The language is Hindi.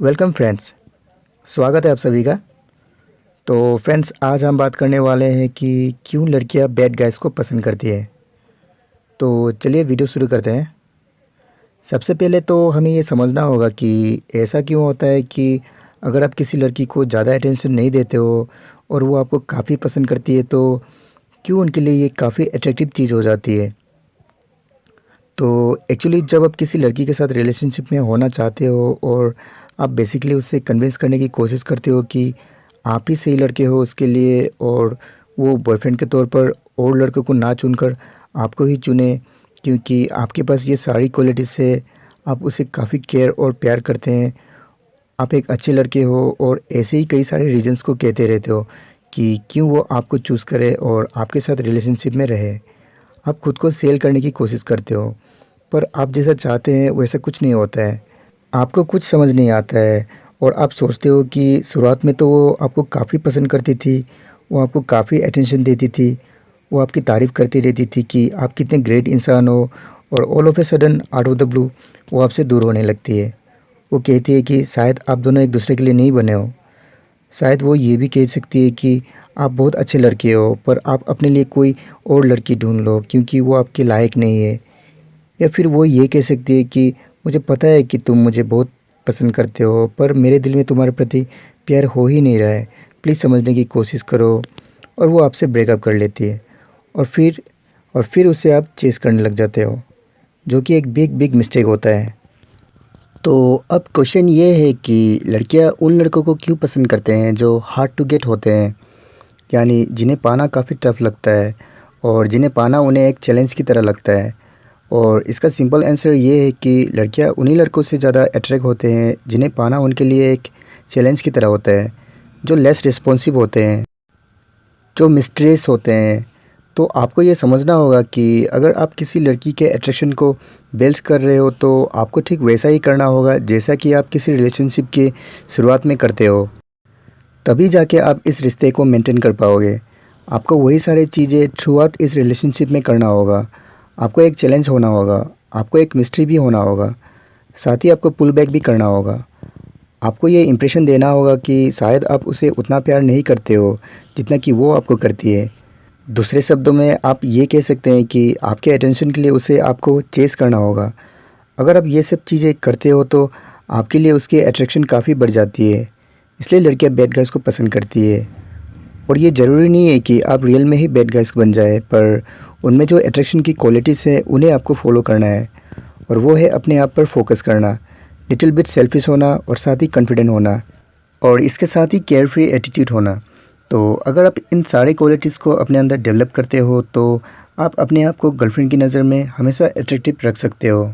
वेलकम फ्रेंड्स, स्वागत है आप सभी का। तो फ्रेंड्स, आज हम बात करने वाले हैं कि क्यों लड़कियां बैड गाइस को पसंद करती है। तो चलिए वीडियो शुरू करते हैं। सबसे पहले तो हमें ये समझना होगा कि ऐसा क्यों होता है कि अगर आप किसी लड़की को ज़्यादा अटेंशन नहीं देते हो और वो आपको काफ़ी पसंद करती है, तो क्यों उनके लिए ये काफ़ी अट्रैक्टिव चीज़ हो जाती है। तो एक्चुअली जब आप किसी लड़की के साथ रिलेशनशिप में होना चाहते हो और आप बेसिकली उससे कन्विंस करने की कोशिश करते हो कि आप ही सही लड़के हो उसके लिए, और वो बॉयफ्रेंड के तौर पर और लड़कों को ना चुनकर आपको ही चुने क्योंकि आपके पास ये सारी क्वालिटीज़ से आप उसे काफ़ी केयर और प्यार करते हैं, आप एक अच्छे लड़के हो, और ऐसे ही कई सारे रीजंस को कहते रहते हो कि क्यों वो आपको चूज़ करे और आपके साथ रिलेशनशिप में रहे। आप खुद को सेल करने की कोशिश करते हो, पर आप जैसा चाहते हैं वैसा कुछ नहीं होता है। आपको कुछ समझ नहीं आता है और आप सोचते हो कि शुरुआत में तो वो आपको काफ़ी पसंद करती थी, वो आपको काफ़ी अटेंशन देती थी, वो आपकी तारीफ़ करती रहती थी कि आप कितने ग्रेट इंसान हो, और all of a sudden out of the blue वो आपसे दूर होने लगती है। वो कहती है कि शायद आप दोनों एक दूसरे के लिए नहीं बने हो। शायद वो ये भी कह सकती है कि आप बहुत अच्छे लड़के हो, पर आप अपने लिए कोई और लड़की ढूंढ लो क्योंकि वो आपके लायक नहीं है। या फिर वो ये कह सकती है कि मुझे पता है कि तुम मुझे बहुत पसंद करते हो, पर मेरे दिल में तुम्हारे प्रति प्यार हो ही नहीं रहा है, प्लीज़ समझने की कोशिश करो। और वो आपसे ब्रेकअप कर लेती है और फिर उसे आप चेस करने लग जाते हो, जो कि एक बिग बिग मिस्टेक होता है। तो अब क्वेश्चन ये है कि लड़कियां उन लड़कों को क्यों पसंद करते हैं जो हार्ड टू गेट होते हैं, यानी जिन्हें पाना काफ़ी टफ लगता है और जिन्हें पाना उन्हें एक चैलेंज की तरह लगता है। और इसका सिंपल आंसर ये है कि लड़कियां उन्हीं लड़कों से ज़्यादा अट्रैक्ट होते हैं जिन्हें पाना उनके लिए एक चैलेंज की तरह होता है, जो लेस रिस्पॉन्सिव होते हैं, जो मिस्ट्रेस होते हैं। तो आपको ये समझना होगा कि अगर आप किसी लड़की के अट्रैक्शन को बेल्स कर रहे हो तो आपको ठीक वैसा ही करना होगा जैसा कि आप किसी रिलेशनशिप के शुरुआत में करते हो। तभी जाके आप इस रिश्ते को मेंटेन कर पाओगे। आपको वही सारी चीज़ें थ्रू आउट इस रिलेशनशिप में करना होगा। आपको एक चैलेंज होना होगा, आपको एक मिस्ट्री भी होना होगा, साथ ही आपको पुल बैक भी करना होगा। आपको ये इम्प्रेशन देना होगा कि शायद आप उसे उतना प्यार नहीं करते हो जितना कि वो आपको करती है। दूसरे शब्दों में आप ये कह सकते हैं कि आपके अटेंशन के लिए उसे आपको चेस करना होगा। अगर आप ये सब चीज़ें करते हो तो आपके लिए उसकी अट्रैक्शन काफ़ी बढ़ जाती है। इसलिए लड़कियां बैड गाइस को पसंद करती है। और ये ज़रूरी नहीं है कि आप रियल में ही बैड गाइस बन जाए, पर उनमें जो अट्रैक्शन की क्वालिटीज़ है उन्हें आपको फॉलो करना है। और वो है अपने आप पर फोकस करना, लिटिल बिट सेल्फिश होना, और साथ ही कॉन्फिडेंट होना, और इसके साथ ही केयर फ्री एटीट्यूड होना। तो अगर आप इन सारे क्वालिटीज़ को अपने अंदर डेवलप करते हो तो आप अपने आप को गर्लफ्रेंड की नज़र में हमेशा अट्रैक्टिव रख सकते हो।